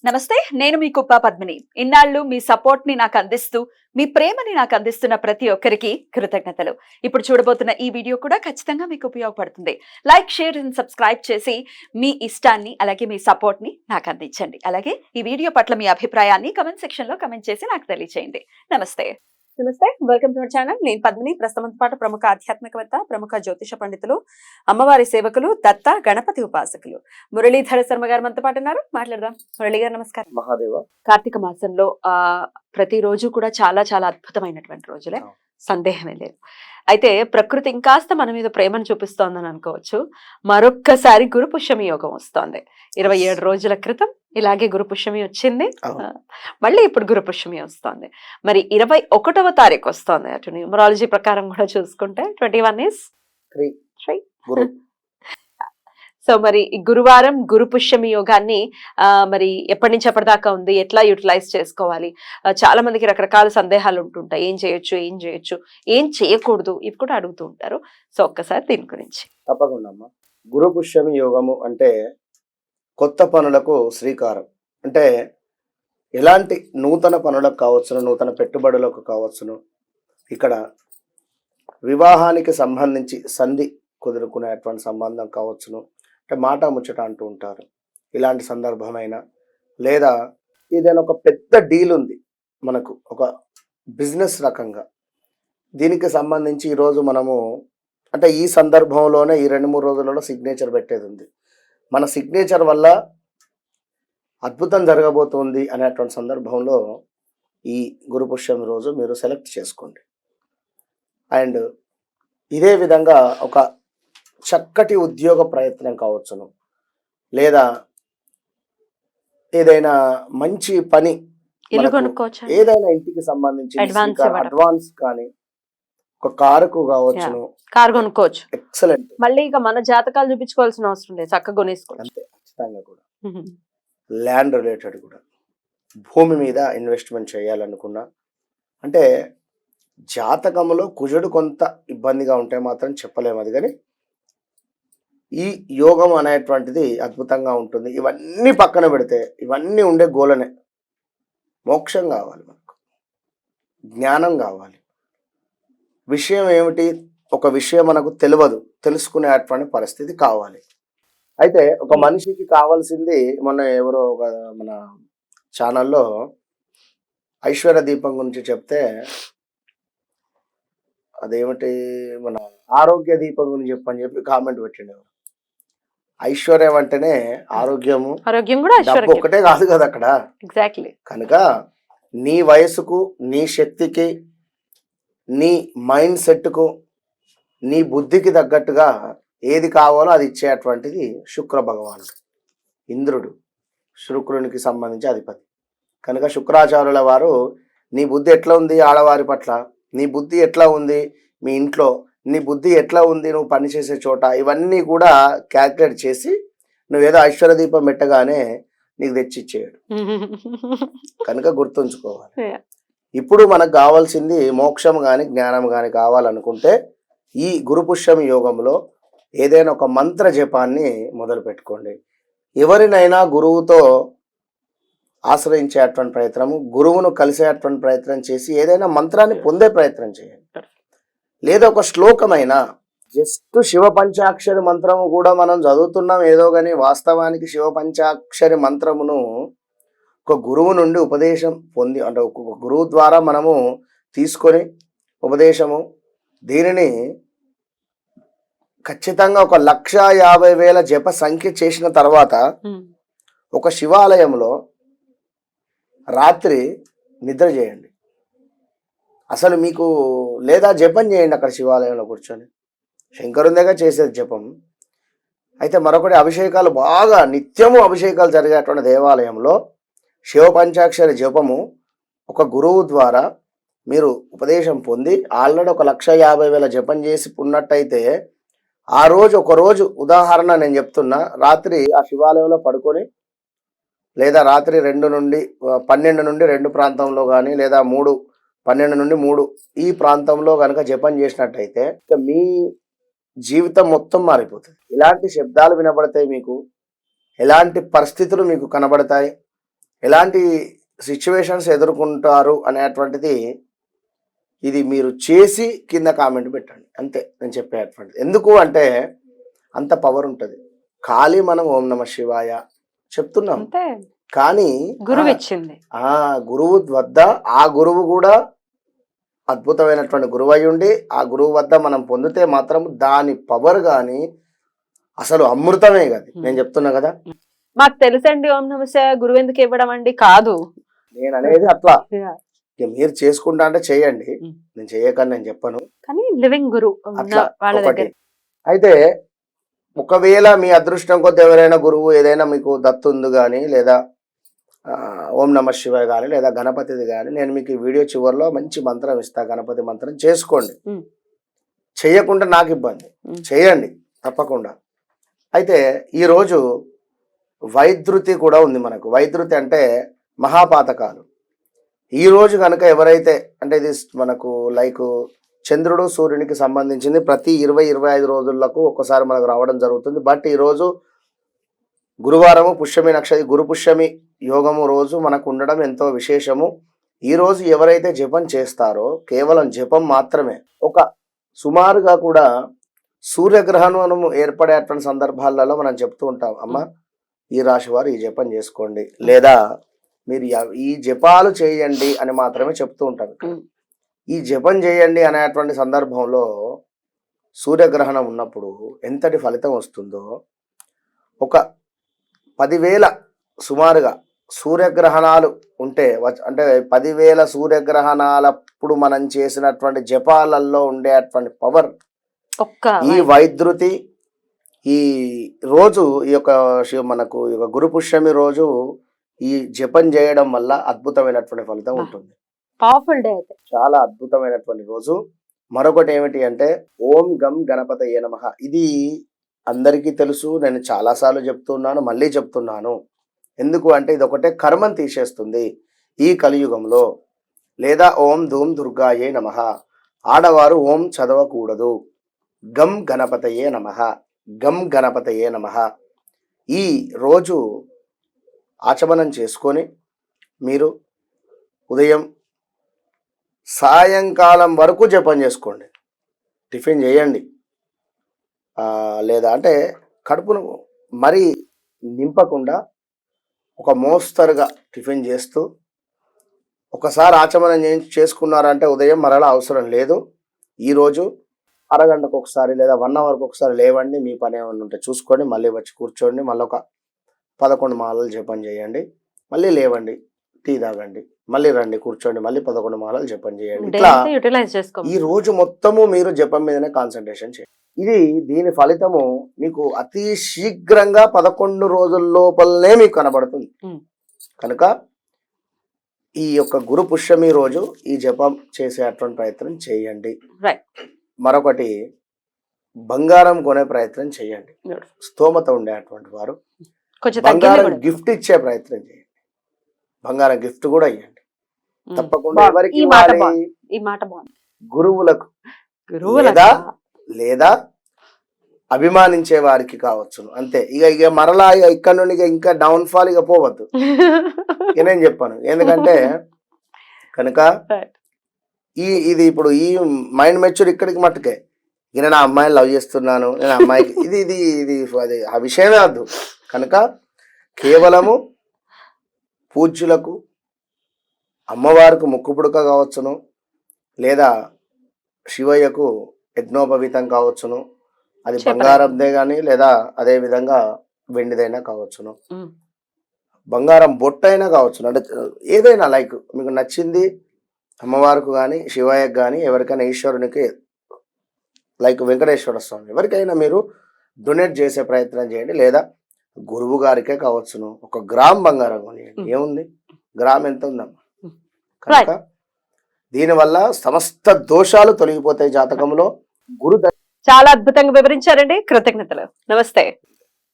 నమస్తే. నేను మీ కుప్ప పద్మిని. ఇన్నాళ్ళు మీ సపోర్ట్‌ని నాకందిస్తూ, మీ ప్రేమని నాకందిస్తున్న ప్రతి ఒక్కరికి కృతజ్ఞతలు. ఇప్పుడు చూడబోతున్న ఈ వీడియో కూడా ఖచ్చితంగా మీకు ఉపయోగపడుతుంది. లైక్, షేర్ అండ్ సబ్స్క్రైబ్ చేసి మీ ఇష్టాన్ని, అలాగే మీ సపోర్ట్‌ని నాకందించండి. అలాగే ఈ వీడియో పట్ల మీ అభిప్రాయాన్ని కామెంట్ సెక్షన్‌లో కామెంట్ చేసి నాకు తెలియజేయండి. నమస్తే. నమస్తే. Welcome to our channel. నేను పద్మిని. ప్రస్తుతంతో పాటు ప్రముఖ ఆధ్యాత్మికవేత్త, ప్రముఖ జ్యోతిష పండితులు, అమ్మవారి సేవకులు, దత్త గణపతి ఉపాసకులు మురళీధర శర్మ గారు మనతో పాటు ఉన్నారు. మాట్లాడదాం. మురళి గారు నమస్కారం. మహాదేవ. కార్తీక మాసంలో ప్రతిరోజు కూడా చాలా చాలా అద్భుతమైనటువంటి రోజులే, సందేహమే లేదు. అయితే ప్రకృతి ఇంకాస్త మన మీద ప్రేమను చూపిస్తోందని అనుకోవచ్చు. మరొక్కసారి గురు పుష్యమి యోగం వస్తోంది. 27 రోజుల క్రితం ఇలాగే గురు పుష్యమి వచ్చింది. మళ్ళీ ఇప్పుడు గురు పుష్యమి వస్తోంది. మరి 21వ తారీఖు వస్తోంది. అటు న్యూమరాలజీ ప్రకారం కూడా చూసుకుంటే 21 ఇస్ 3. సో మరి ఈ గురువారం గురు పుష్యమి యోగాన్ని మరి ఎప్పటి నుంచి ఎప్పటిదాకా ఉంది, ఎట్లా యూటిలైజ్ చేసుకోవాలి? చాలా మందికి రకరకాల సందేహాలు ఉంటుంటాయి. ఏం చేయొచ్చు, ఏం చేయకూడదు, ఇవి కూడా అడుగుతూ ఉంటారు. సో ఒక్కసారి దీని గురించి. తప్పకుండా అమ్మా. గురు పుష్యమి యోగము అంటే కొత్త పనులకు శ్రీకారం. అంటే ఎలాంటి నూతన పనులకు కావచ్చును, నూతన పెట్టుబడులకు కావచ్చును, ఇక్కడ వివాహానికి సంబంధించి సంధి కుదురుకునేటువంటి సంబంధం కావచ్చును, అంటే మాట ముచ్చట అంటూ ఉంటారు. ఇలాంటి సందర్భమైనా, లేదా ఏదైనా ఒక పెద్ద డీల్ ఉంది మనకు, ఒక బిజినెస్ రకంగా, దీనికి సంబంధించి ఈరోజు మనము అంటే ఈ సందర్భంలోనే ఈ 2-3 రోజులలో సిగ్నేచర్ పెట్టేది ఉంది. మన సిగ్నేచర్ వల్ల అద్భుతం జరగబోతుంది అనేటువంటి సందర్భంలో ఈ గురు పుష్యమి రోజు మీరు సెలెక్ట్ చేసుకోండి. అండ్ ఇదే విధంగా ఒక చక్కటి ఉద్యోగ ప్రయత్నం కావచ్చును, లేదా ఏదైనా మంచి పని, ఏదైనా ఇంటికి సంబంధించి అడ్వాన్స్ కానీ, ఒక కారుకు కావచ్చును, కారు కొనుక్కోవచ్చు. ఎక్సలెంట్. మళ్ళీ ఇక మన జాతకాలు చూపించుకోవాల్సిన అవసరం లేదు, చక్కగా కొనేసుకోవచ్చు. అంతే. ఖచ్చితంగా కూడా ల్యాండ్ రిలేటెడ్ కూడా, భూమి మీద ఇన్వెస్ట్మెంట్ చేయాలనుకున్నా, అంటే జాతకంలో కుజుడు కొంత ఇబ్బందిగా ఉంటే మాత్రం చెప్పలేము అది, కానీ ఈ యోగం అనేటువంటిది అద్భుతంగా ఉంటుంది. ఇవన్నీ పక్కన పెడితే ఇవన్నీ ఉండే గోలనే. మోక్షం కావాలి మనకు, జ్ఞానం కావాలి. విషయం ఏమిటి? ఒక విషయం మనకు తెలియదు, తెలుసుకునేటువంటి పరిస్థితి కావాలి. అయితే ఒక మనిషికి కావాల్సింది, మొన్న ఎవరో ఒక మన ఛానల్లో ఐశ్వర్య దీపం గురించి చెప్తే, అదేమిటి మన ఆరోగ్య దీపం గురించి చెప్పని చెప్పి కామెంట్ పెట్టిండు. ఐశ్వర్యం అంటేనే ఆరోగ్యము, ఆరోగ్యం కూడా డబ్బు ఒకటే కాదు కదా అక్కడ. ఎగ్జాక్ట్లీ. కనుక నీ వయసుకు, నీ శక్తికి, నీ మైండ్ సెట్కు, నీ బుద్ధికి తగ్గట్టుగా ఏది కావాలో అది ఇచ్చేటువంటిది శుక్ర భగవానుడు, ఇంద్రుడు, శుక్రునికి సంబంధించి అధిపతి. కనుక శుక్రాచార్యుల వారు, నీ బుద్ధి ఎట్లా ఉంది ఆడవారి పట్ల, నీ బుద్ధి ఎట్లా ఉంది మీ ఇంట్లో, నీ బుద్ధి ఎట్లా ఉంది నువ్వు పనిచేసే చోట, ఇవన్నీ కూడా క్యాల్కులేట్ చేసి నువ్వేదో ఐశ్వర్య దీపం పెట్టగానే నీకు తెచ్చిచ్చేయడు. కనుక గుర్తుంచుకోవాలి. ఇప్పుడు మనకు కావాల్సింది మోక్షం కానీ జ్ఞానం కానీ కావాలనుకుంటే ఈ గురు పుష్యమి యోగంలో ఏదైనా ఒక మంత్ర జపాన్ని మొదలు పెట్టుకోండి. ఎవరినైనా గురువుతో ఆశ్రయించేటువంటి ప్రయత్నము, గురువును కలిసేటువంటి ప్రయత్నం చేసి ఏదైనా మంత్రాన్ని పొందే ప్రయత్నం చేయండి. లేదా ఒక శ్లోకమైనా, జస్ట్ శివ పంచాక్షరి మంత్రము కూడా మనం చదువుతున్నాం ఏదో, కానీ వాస్తవానికి శివ పంచాక్షరి మంత్రమును ఒక గురువు నుండి ఉపదేశం పొంది, అంటే ఒక గురువు ద్వారా మనము తీసుకొని ఉపదేశము, దీనిని ఖచ్చితంగా 1,50,000 జప సంఖ్య చేసిన తర్వాత ఒక శివాలయంలో రాత్రి నిద్ర చేయండి అసలు మీకు, లేదా జపం చేయండి అక్కడ శివాలయంలో కూర్చొని. శంకరునిగా చేసేది జపం. అయితే మరొకటి, అభిషేకాలు బాగా నిత్యము అభిషేకాలు జరిగేటువంటి దేవాలయంలో శివ పంచాక్షరి జపము ఒక గురువు ద్వారా మీరు ఉపదేశం పొంది ఆల్రెడీ 1,50,000 జపం చేసి ఉన్నట్టయితే, ఆ రోజు ఒకరోజు ఉదాహరణ నేను చెప్తున్నా, రాత్రి ఆ శివాలయంలో పడుకొని, లేదా రాత్రి 2 నుండి 12 నుండి 2 ప్రాంతంలో కానీ, లేదా 12 నుండి 3 ఈ ప్రాంతంలో కనుక జపం చేసినట్టయితే మీ జీవితం మొత్తం మారిపోతుంది. ఇలాంటి శబ్దాలు వినబడతాయి మీకు, ఎలాంటి పరిస్థితులు మీకు కనబడతాయి, ఎలాంటి సిచ్యువేషన్స్ ఎదుర్కొంటారు అనేటువంటిది ఇది మీరు చేసి కింద కామెంట్ పెట్టండి, అంతే నేను చెప్పేటువంటిది. ఎందుకు అంటే అంత పవర్ ఉంటుంది. ఖాళీ మనం ఓం నమ శివాయ చెప్తున్నాం, అంతే కానీ గురువు ఇచ్చింది. గురువు వద్ద ఆ గురువు కూడా అద్భుతమైనటువంటి గురువు అయి ఉండి ఆ గురువు వద్ద మనం పొందితే మాత్రం దాని పవర్ కానీ అసలు అమృతమే కదా. నేను చెప్తున్నా కదా, మాకు తెలుసండి ఓం నమస్తే గురువు ఎందుకు ఇవ్వడం అండి, కాదు నేను అనేది అట్లా. ఇక మీరు చేసుకుంటా అంటే చేయండి, నేను చేయకని నేను చెప్పను, కానీ లివింగ్ గురు అట్లా వాళ్ళ ఒకటి. దగ్గర. అయితే ఒకవేళ మీ అదృష్టం కొద్ది ఎవరైనా గురువు ఏదైనా మీకు దత్తుంది కానీ లేదా ఓం నమ శివాయ కానీ లేదా గణపతిది కానీ, నేను మీకు ఈ వీడియో చివరిలో మంచి మంత్రం ఇస్తా, గణపతి మంత్రం చేసుకోండి. చేయకుండా నాకు ఇబ్బంది, చేయండి తప్పకుండా. అయితే ఈరోజు వైద్యుతి కూడా ఉంది మనకు. వైద్యుతి అంటే మహాపాతకాలు. ఈరోజు కనుక ఎవరైతే అంటే ఇది మనకు లైక్ చంద్రుడు సూర్యునికి సంబంధించింది ప్రతి 20-25 రోజులకు ఒక్కసారి మనకు రావడం జరుగుతుంది. బట్ ఈరోజు గురువారము పుష్యమి నక్షత్రం గురు పుష్యమి యోగము రోజు మనకు ఉండడం ఎంతో విశేషము. ఈరోజు ఎవరైతే జపం చేస్తారో కేవలం జపం మాత్రమే, ఒక సుమారుగా కూడా సూర్యగ్రహణం ఏర్పడేటువంటి సందర్భాలలో మనం చెప్తూ ఉంటాం, అమ్మ ఈ రాశి వారు ఈ జపం చేసుకోండి లేదా మీరు ఈ జపాలు చేయండి అని మాత్రమే చెప్తూ ఉంటాం. ఈ జపం చేయండి అనేటువంటి సందర్భంలో సూర్యగ్రహణం ఉన్నప్పుడు ఎంతటి ఫలితం వస్తుందో, ఒక 10,000 సుమారుగా సూర్యగ్రహణాలు ఉంటే అంటే 10,000 సూర్యగ్రహణాలప్పుడు మనం చేసినటువంటి జపాలలో ఉండేటువంటి పవర్ ఈ వైద్యుతి ఈ రోజు ఈ యొక్క మనకు ఈ యొక్క గురు పుష్యమి రోజు ఈ జపం చేయడం వల్ల అద్భుతమైనటువంటి ఫలితం ఉంటుంది. పవర్ఫుల్ డే అయితే చాలా అద్భుతమైనటువంటి రోజు. మరొకటి ఏమిటి అంటే ఓం గం గణపతయే నమః. ఇది అందరికీ తెలుసు, నేను చాలాసార్లు చెప్తున్నాను, మళ్ళీ చెప్తున్నాను. ఎందుకు అంటే ఇది ఒకటే కర్మం తీసేస్తుంది ఈ కలియుగంలో. లేదా ఓం ధూమ్ దుర్గాయే నమః. ఆడవారు ఓం చదవకూడదు. గం గణపతయే నమః, గం గణపతయే నమః. ఈ రోజు ఆచమనం చేసుకొని మీరు ఉదయం సాయంకాలం వరకు జపం చేసుకోండి, టిఫిన్ చేయండి. లేదా అంటే కడుపును మరీ నింపకుండా ఒక మోస్తరుగా టిఫిన్ చేస్తూ ఒకసారి ఆచమనం చేసుకున్నారంటే ఉదయం మరలా అవసరం లేదు. ఈరోజు అరగంటకు ఒకసారి లేదా 1 అవర్కి ఒకసారి లేవండి, మీ పని ఏమన్నా ఉంటే చూసుకోండి, మళ్ళీ వచ్చి కూర్చోండి, మళ్ళీ ఒక 11 మాలలు జపం చేయండి, మళ్ళీ లేవండి, టీ తాగండి, మళ్ళీ రండి కూర్చోండి, మళ్ళీ 11 మాలలు జపం చేయండి. ఇట్లా ఈ రోజు మొత్తము మీరు జపం మీదనే కాన్సన్ట్రేషన్ చేయండి. దీని ఫలితము మీకు అతి శీఘ్రంగా 11 రోజుల లోపలనే మీకు కనబడుతుంది. కనుక ఈ యొక్క గురు పుష్యమి రోజు ఈ జపం చేసేటువంటి ప్రయత్నం చేయండి. మరొకటి బంగారం కొనే ప్రయత్నం చేయండి. స్తోమత ఉండేటువంటి వారు బంగారం గిఫ్ట్ ఇచ్చే ప్రయత్నం చేయండి. బంగారం గిఫ్ట్ కూడా ఇవ్వండి తప్పకుండా. ఎవరికి గురువులకు లేదా అభిమానించే వారికి కావచ్చును, అంతే. ఇక మరలా ఇక్కడ నుండి ఇంకా డౌన్ ఫాల్ ఇక పోవద్దు నేను చెప్పాను. ఎందుకంటే కనుక ఇది ఇప్పుడు ఈ మైండ్ మెచ్యూర్ ఇక్కడికి మట్టుకే. ఇక నేను ఆ అమ్మాయిని లవ్ చేస్తున్నాను, నేను అమ్మాయికి ఇది అది ఆ విషయమే వద్దు. కనుక కేవలము పూజ్యులకు అమ్మవారికి ముక్కుపుడక కావచ్చును, లేదా శివయ్యకు యజ్ఞోపవీతం కావచ్చును, అది బంగారందే కానీ లేదా అదే విధంగా వెండిదైనా కావచ్చును, బంగారం బొట్టైనా కావచ్చును, అంటే ఏదైనా లైక్ మీకు నచ్చింది అమ్మవారికి కానీ శివయ్యకు కానీ ఎవరికైనా ఈశ్వరునికి లైక్ వెంకటేశ్వర స్వామి ఎవరికైనా మీరు డొనేట్ చేసే ప్రయత్నం చేయండి. లేదా గురువు గారికే కావచ్చును 1 గ్రామ్ బంగారం కొనియండి, ఏముంది, గ్రామ్ ఎంత ఉందమ్మా. కనుక దీనివల్ల సమస్త దోషాలు తొలగిపోతాయి జాతకంలో. చాలా అద్భుతంగా వివరించారండి, కృతజ్ఞతలు. నమస్తే.